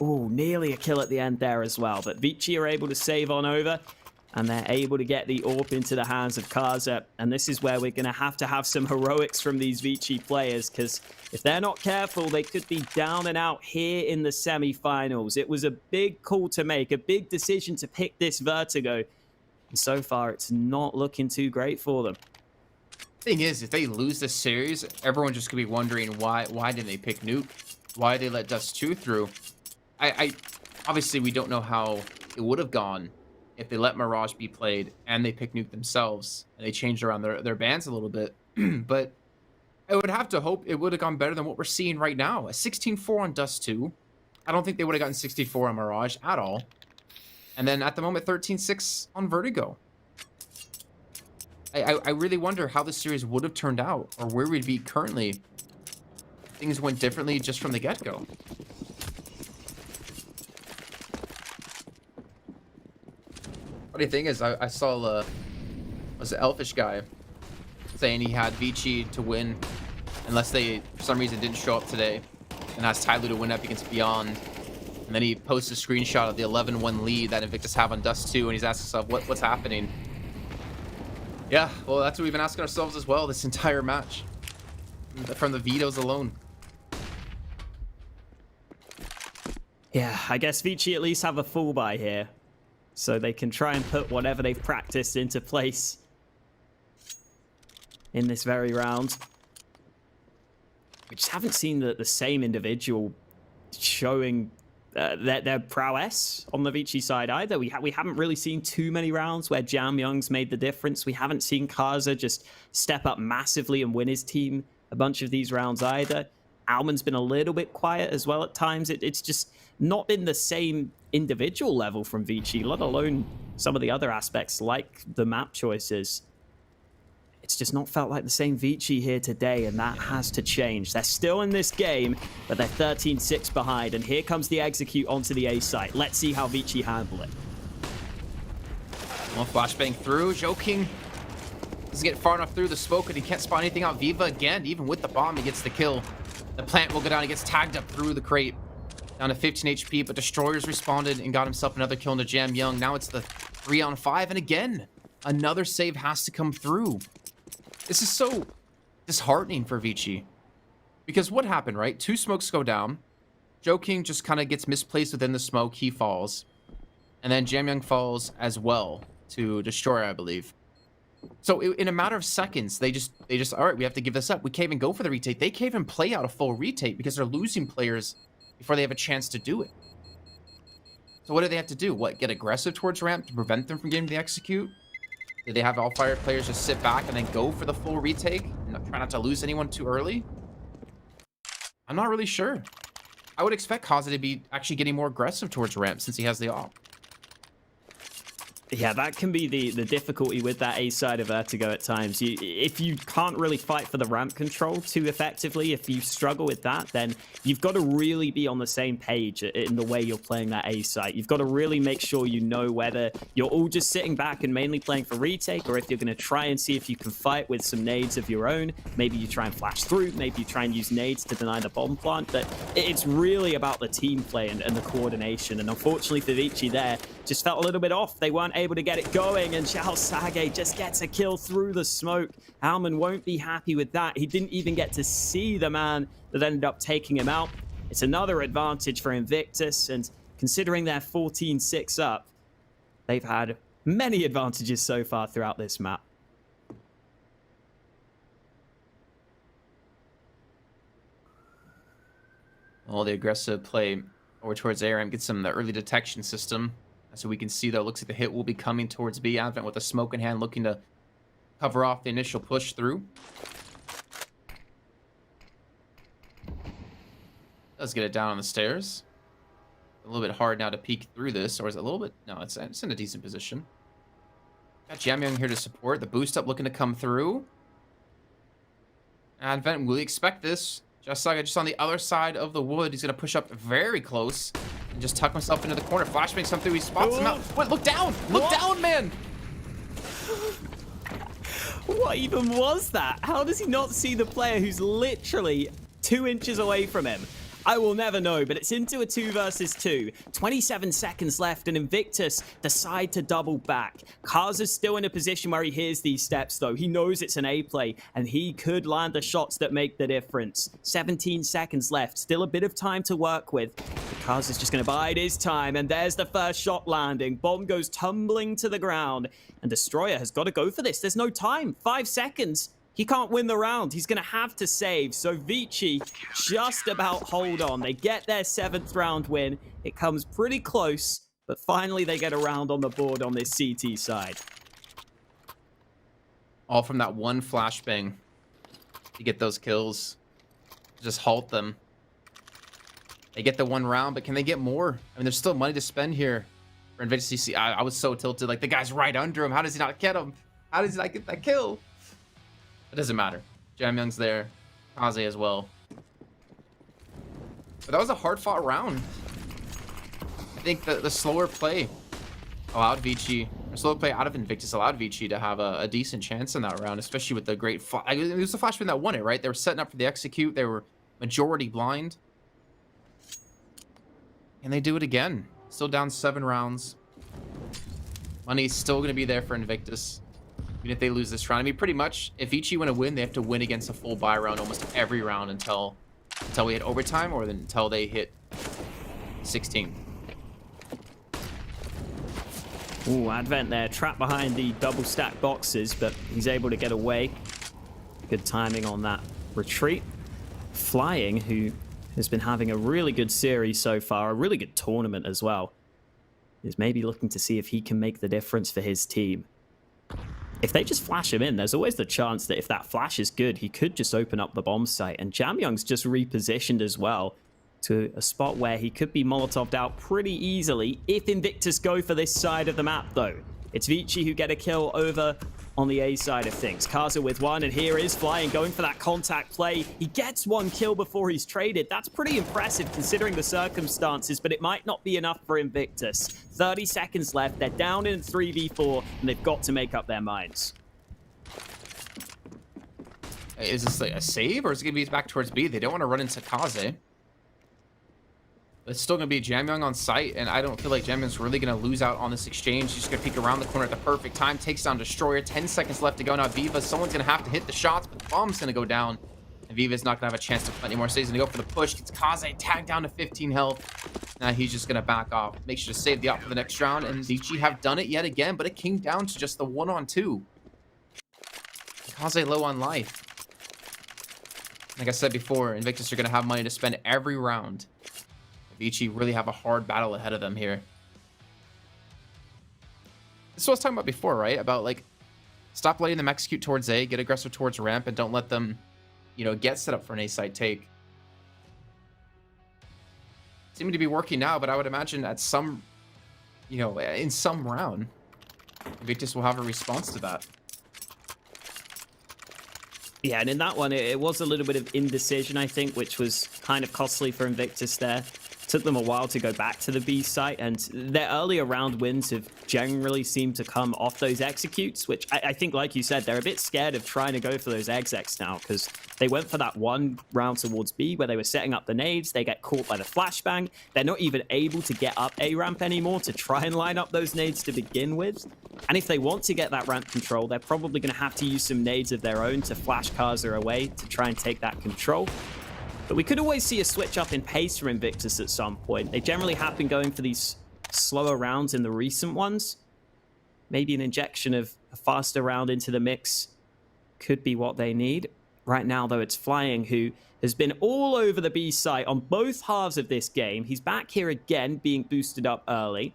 Oh, nearly a kill at the end there as well. But ViCi are able to save on over, and they're able to get the AWP into the hands of Kaza. And this is where we're going to have some heroics from these ViCi players, because if they're not careful, they could be down and out here in the semi-finals. It was a big call to make, a big decision to pick this Vertigo. And so far, it's not looking too great for them. Thing is, if they lose this series, everyone just could be wondering why didn't they pick Nuke? Why did they let Dust 2 through? I obviously, we don't know how it would have gone if they let Mirage be played and they picked Nuke themselves and they changed around their bans a little bit. But I would have to hope it would have gone better than what we're seeing right now. A 16-4 on Dust 2. I don't think they would have gotten 64 on Mirage at all. And then at the moment, 13-6 on Vertigo. I really wonder how this series would have turned out, or where we'd be currently. Things went differently just from the get-go. Funny thing is, I saw was an Elfish guy saying he had ViCi to win unless they, for some reason, didn't show up today, and asked Tyloo to win up against Beyond. And then he posts a screenshot of the 11-1 lead that Invictus have on Dust 2, and he's asked himself, what's happening? Yeah, well, that's what we've been asking ourselves as well this entire match, from the vetoes alone. Yeah, I guess ViCi at least have a full buy here, so they can try and put whatever they've practiced into place in this very round. We just haven't seen the same individual showing their prowess on the ViCi side either. We haven't really seen too many rounds where Jamyoung's made the difference. We haven't seen Kaza just step up massively and win his team a bunch of these rounds either. Alman's been a little bit quiet as well at times. It's just not been the same individual level from ViCi, let alone some of the other aspects like the map choices. It's just not felt like the same ViCi here today, and that has to change. They're still in this game, but they're 13-6 behind, and here comes the execute onto the A site. Let's see how ViCi handle it. One flashbang through. Joking doesn't get far enough through the smoke, and he can't spot anything out. Viva again, even with the bomb, he gets the kill. The plant will go down. He gets tagged up through the crate. Down to 15 HP, but Destroyers responded and got himself another kill into Jam Young. Now it's the 3-on-5, and again, another save has to come through. This is so disheartening for ViCi. Because what happened, right? 2 smokes go down. Joking just kind of gets misplaced within the smoke. He falls. And then Jam Young falls as well to Destroyer, I believe. So in a matter of seconds, they just, all right, we have to give this up. We can't even go for the retake. They can't even play out a full retake because they're losing players before they have a chance to do it. So what do they have to do? What, get aggressive towards ramp to prevent them from getting the execute? Do they have all fire players just sit back and then go for the full retake and try not to lose anyone too early? I'm not really sure. I would expect Kaze to be actually getting more aggressive towards ramp since he has the op. Yeah, that can be the difficulty with that A side of Vertigo at times. If you can't really fight for the ramp control too effectively, if you struggle with that, then you've got to really be on the same page in the way you're playing that A site. You've got to really make sure you know whether you're all just sitting back and mainly playing for retake, or if you're going to try and see if you can fight with some nades of your own. Maybe you try and flash through, maybe you try and use nades to deny the bomb plant, but it's really about the team play and the coordination. And unfortunately for ViCi there, just felt a little bit off. They weren't able to get it going, and Xiao Sage just gets a kill through the smoke. Alman won't be happy with that. He didn't even get to see the man that ended up taking him out. It's another advantage for Invictus, and considering they're 14-6 up, they've had many advantages so far throughout this map. All the aggressive play over towards ARM gets them the early detection system. So we can see, though, looks like the hit will be coming towards B. Advent with a smoke in hand, looking to cover off the initial push through. Does get it down on the stairs. A little bit hard now to peek through this, or is it a little bit? No, it's in a decent position. Got Jam Young here to support. The boost up looking to come through. Advent, will expect this. Just on the other side of the wood. He's going to push up very close and just tuck himself into the corner. Flashbang come through. He spots him out. What? Look down. Look down, man. What even was that? How does he not see the player who's literally 2 inches away from him? I will never know, but it's into a 2 versus 2. 27 seconds left, and Invictus decide to double back. Kaze is still in a position where he hears these steps, though. He knows it's an A play, and he could land the shots that make the difference. 17 seconds left. Still a bit of time to work with. Kaze is just going to bide his time, and there's the first shot landing. Bomb goes tumbling to the ground, and Destroyer has got to go for this. There's no time. 5 seconds. He can't win the round. He's going to have to save. So ViCi just about hold on. They get their 7th round win. It comes pretty close, but finally they get a round on the board on this CT side. All from that one flashbang to get those kills. Just halt them. They get the 1 round, but can they get more? I mean, there's still money to spend here for Invictus. I was so tilted. Like, the guy's right under him. How does he not get him? How does he not get that kill? It doesn't matter. Jam Young's there. Kaze as well. But that was a hard-fought round. I think the slower play allowed ViCi, or slower play out of Invictus allowed ViCi to have a decent chance in that round, especially with the great... It was the flashbang that won it, right? They were setting up for the execute. They were majority blind. And they do it again. Still down 7 rounds. Money's still going to be there for Invictus. Even if they lose this round. I mean, pretty much, if ViCi want to win, they have to win against a full buy round almost every round until we hit overtime, or until they hit 16. Ooh, Advent there, trapped behind the double stack boxes, but he's able to get away. Good timing on that retreat. Flying, who has been having a really good series so far, a really good tournament as well, is maybe looking to see if he can make the difference for his team. If they just flash him in, there's always the chance that if that flash is good, he could just open up the bomb site. And Jam Young's just repositioned as well to a spot where he could be Molotoved out pretty easily if Invictus go for this side of the map, though. It's ViCi who get a kill over on the A side of things. Kaza with one, and here is Flying going for that contact play. He gets one kill before he's traded. That's pretty impressive considering the circumstances, but it might not be enough for Invictus. 30 seconds left. They're down in 3v4, and they've got to make up their minds. Is this like a save, or is it going to be back towards B? They don't want to run into Kaze. It's still going to be Jamyoung on site, and I don't feel like Jamyoung's really going to lose out on this exchange. He's just going to peek around the corner at the perfect time, takes down Destroyer. 10 seconds left to go now. Viva, someone's going to have to hit the shots, but the bomb's going to go down. And Viva's not going to have a chance to plant anymore, so he's going to go for the push. Gets Kaze tagged down to 15 health. Now he's just going to back off. Make sure to save the op for the next round, and ViCi have done it yet again, but it came down to just the 1-on-2. Kaze low on life. Like I said before, Invictus are going to have money to spend every round. ViCi really have a hard battle ahead of them here. This is what I was talking about before, right? About, like, stop letting them execute towards A, get aggressive towards ramp, and don't let them, you know, get set up for an A-side take. Seeming to be working now, but I would imagine at some, you know, in some round, Invictus will have a response to that. Yeah, and in that one, it was a little bit of indecision, I think, which was kind of costly for Invictus there. Took them a while to go back to the B site, and their earlier round wins have generally seemed to come off those executes, which I think, like you said, they're a bit scared of trying to go for those execs now, because they went for that one round towards B where they were setting up the nades. They get caught by the flashbang. They're not even able to get up A ramp anymore to try and line up those nades to begin with. And if they want to get that ramp control, they're probably going to have to use some nades of their own to flash Kaza away to try and take that control. But we could always see a switch up in pace from Invictus at some point. They generally have been going for these slower rounds in the recent ones. Maybe an injection of a faster round into the mix could be what they need. Right now, though, it's Flying, who has been all over the B site on both halves of this game. He's back here again, being boosted up early.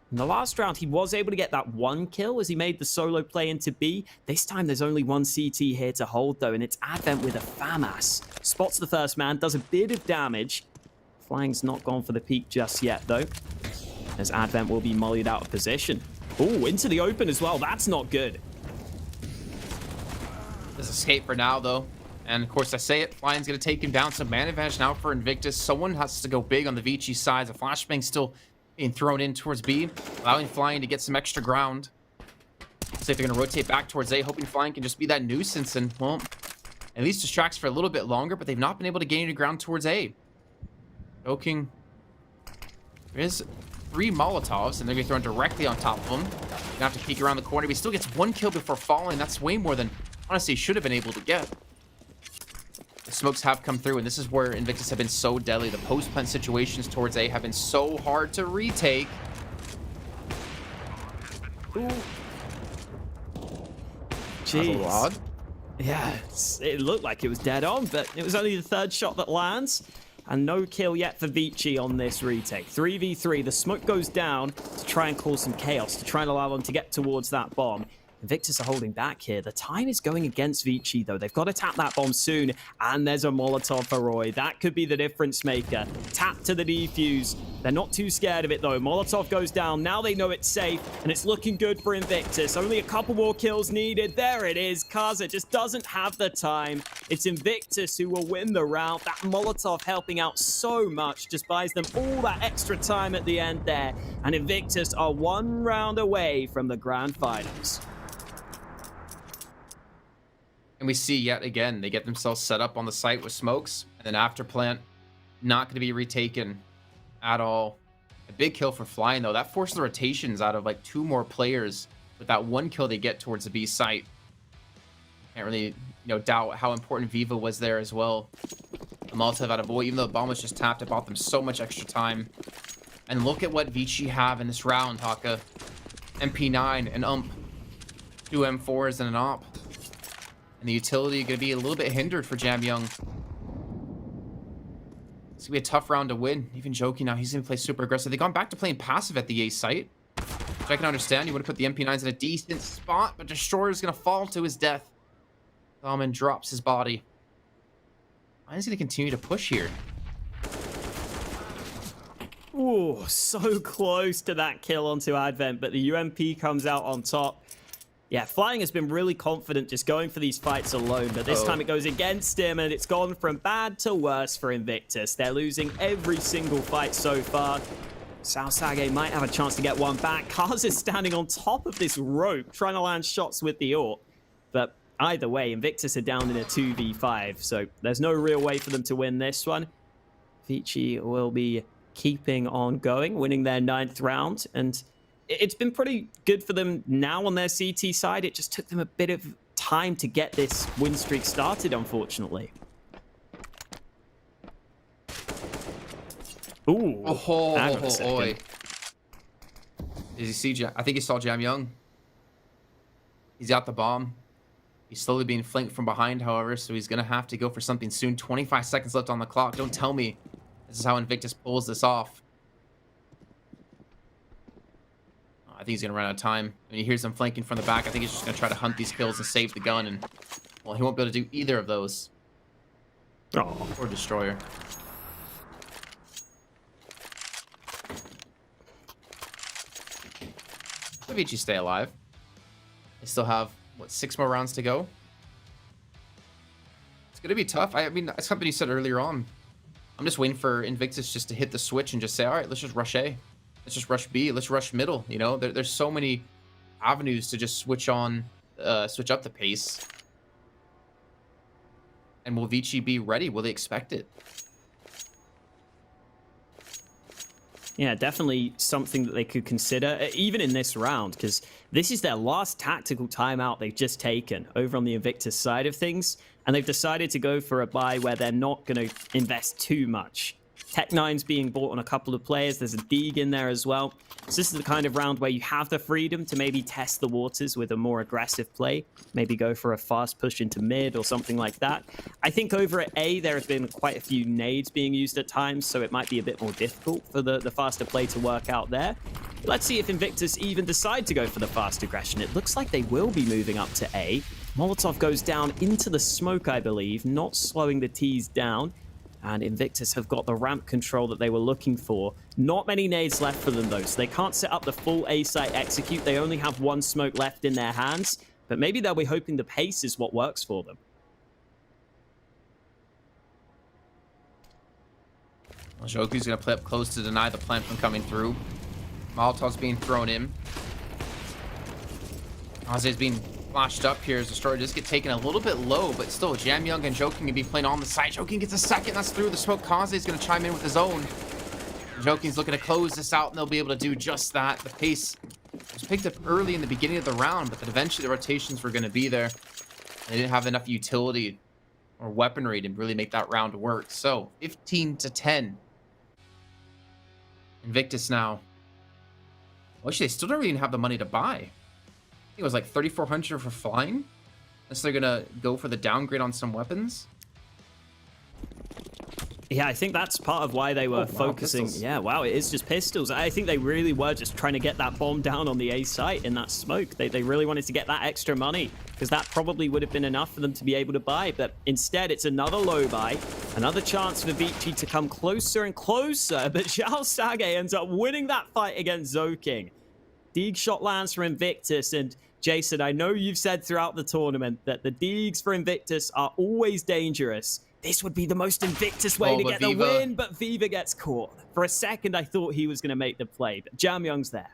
In the last round, he was able to get that one kill as he made the solo play into B. This time, there's only one CT here to hold, though, and it's Advent with a FAMAS. Spots the first man, does a bit of damage. Flying's not gone for the peak just yet, though, as Advent will be mollied out of position. Oh, into the open as well. That's not good. There's escape for now, though. And, of course, I say it. Flying's going to take him down. Some man advantage now for Invictus. Someone has to go big on the ViCi side. The flashbang still being thrown in towards B, allowing Flying to get some extra ground. See if they're going to rotate back towards A, hoping Flying can just be that nuisance and, well, at least distracts for a little bit longer, but they've not been able to gain any ground towards A. Joking. There is 3 Molotovs, and they're going to be thrown directly on top of him. Going to have to peek around the corner, but he still gets 1 kill before falling. That's way more than, honestly, he should have been able to get. The smokes have come through, and this is where Invictus have been so deadly. The post-plant situations towards A have been so hard to retake. Ooh. Jeez. Yeah, it looked like it was dead on, but it was only the 3rd shot that lands. And no kill yet for ViCi on this retake. 3v3, the smoke goes down to try and cause some chaos, to try and allow them to get towards that bomb. Invictus are holding back here. The time is going against ViCi, though. They've got to tap that bomb soon. And there's a Molotov for Roy. That could be the difference maker. Tap to the defuse. They're not too scared of it, though. Molotov goes down. Now they know it's safe, and it's looking good for Invictus. Only a couple more kills needed. There it is. Kaza just doesn't have the time. It's Invictus who will win the round. That Molotov helping out so much. Just buys them all that extra time at the end there. And Invictus are 1 round away from the grand finals. And we see yet again, they get themselves set up on the site with smokes. And then after plant, not going to be retaken at all. A big kill for Flying, though. That forced the rotations out of like 2 more players with that 1 kill they get towards the B site. Can't really, doubt how important Viva was there as well. A Molotov out of boy, even though the bomb was just tapped, it bought them so much extra time. And look at what ViCi have in this round, Haka. MP9, an UMP, 2 M4s, and an AWP. And the utility going to be a little bit hindered for Jamyoung. It's going to be a tough round to win. Even Joking now, he's going to play super aggressive. They've gone back to playing passive at the A site, which I can understand. You want to put the MP9s in a decent spot, but Destroyer's going to fall to his death. Salmon drops his body. He's going to continue to push here. Ooh, so close to that kill onto Advent, but the UMP comes out on top. Yeah, Flying has been really confident just going for these fights alone, but this time it goes against him, and it's gone from bad to worse for Invictus. They're losing every single fight so far. Sage might have a chance to get one back. Kaz is standing on top of this rope, trying to land shots with the ult. But either way, Invictus are down in a 2v5, so there's no real way for them to win this one. ViCi will be keeping on going, winning their 9th round, and it's been pretty good for them now on their CT side. It just took them a bit of time to get this win streak started, unfortunately. Ooh. Did he see Jam? I think he saw Jam Young. He's got the bomb. He's slowly being flanked from behind, however, so he's going to have to go for something soon. 25 seconds left on the clock. Don't tell me this is how Invictus pulls this off. I think he's going to run out of time. When he hears them flanking from the back, I think he's just going to try to hunt these kills and save the gun. And, well, he won't be able to do either of those. Oh. Or Destroyer. ViCi stay alive. They still have, what, 6 more rounds to go? It's going to be tough. I mean, that's something you said earlier on. I'm just waiting for Invictus just to hit the switch and just say, all right, let's just rush A. Let's just rush B. Let's rush middle. You know, there's so many avenues to just switch up the pace. And will ViCi be ready? Will they expect it? Yeah, definitely something that they could consider, even in this round, because this is their last tactical timeout they've just taken over on the Invictus side of things, and they've decided to go for a buy where they're not going to invest too much. Tech9's being bought on a couple of players. There's a Deeg in there as well. So this is the kind of round where you have the freedom to maybe test the waters with a more aggressive play. Maybe go for a fast push into mid or something like that. I think over at A, there have been quite a few nades being used at times, so it might be a bit more difficult for the faster play to work out there. Let's see if Invictus even decide to go for the fast aggression. It looks like they will be moving up to A. Molotov goes down into the smoke, I believe, not slowing the T's down. And Invictus have got the ramp control that they were looking for. Not many nades left for them, though, so they can't set up the full A site execute. They only have 1 smoke left in their hands, but maybe they'll be hoping the pace is what works for them. Well, Joku's going to play up close to deny the plant from coming through. Molotov's being thrown in. Kaze's being flashed up here as Destroyer just get taken a little bit low, but still, Jam Young and Joking can be playing on the side. Joking gets a second. That's through the smoke. Kaze's going to chime in with his own. Joking's looking to close this out, and they'll be able to do just that. The pace was picked up early in the beginning of the round, but then eventually the rotations were going to be there. They didn't have enough utility or weaponry to really make that round work. So 15-10. Invictus now. Well, actually, they still don't even have the money to buy. I think it was like 3,400 for flying. Unless they're gonna go for the downgrade on some weapons. Yeah, I think that's part of why they were focusing. Pistols. Yeah, wow, it is just pistols. I think they really were just trying to get that bomb down on the A site in that smoke. They really wanted to get that extra money, because that probably would have been enough for them to be able to buy. But instead, it's another low buy, another chance for ViCi to come closer and closer. But Xiao Sage ends up winning that fight against Zoking. Deeg shot lands for Invictus, and Jason, I know you've said throughout the tournament that the Deegs for Invictus are always dangerous. This would be the most Invictus way to get the win, but Viva gets caught. For a second, I thought he was going to make the play, but Jam Young's there.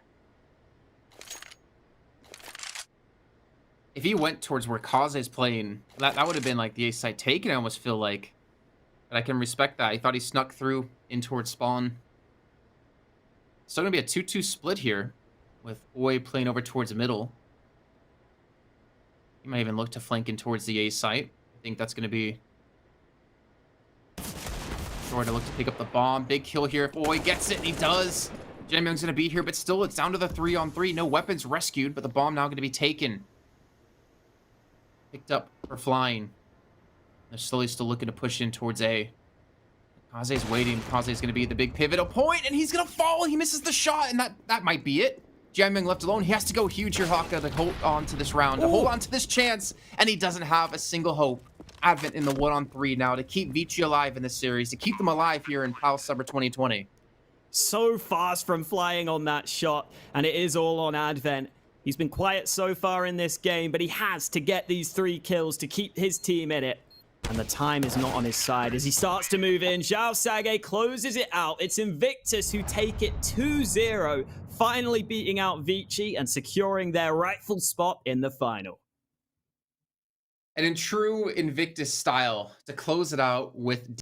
If he went towards where Kaze's playing, that would have been like the ace site taken, I almost feel like. But I can respect that. He thought he snuck through in towards spawn. Still going to be a 2-2 split here, with Oi playing over towards the middle. He might even look to flank in towards the A site. I think that's going to be Short to look to pick up the bomb. Big kill here. If Oi gets it, and he does. Jam Young's going to be here, but still, it's down to the 3-on-3. No weapons rescued, but the bomb now going to be taken. Picked up for flying. They're slowly still looking to push in towards A. Kaze's waiting. Kaze's going to be the big pivotal point, and he's going to fall. He misses the shot, and that might be it. Jam Young left alone. He has to go huge here, Haka, to hold on to this round, to hold on to this chance, and he doesn't have a single hope. Advent in the 1-on-3 now to keep ViCi alive in this series, to keep them alive here in PAL Summer 2020. So fast from flying on that shot, and it is all on Advent. He's been quiet so far in this game, but he has to get these 3 kills to keep his team in it. And the time is not on his side as he starts to move in. Xiao Sage closes it out. It's Invictus who take it 2-0, finally beating out ViCi and securing their rightful spot in the final. And in true Invictus style, to close it out with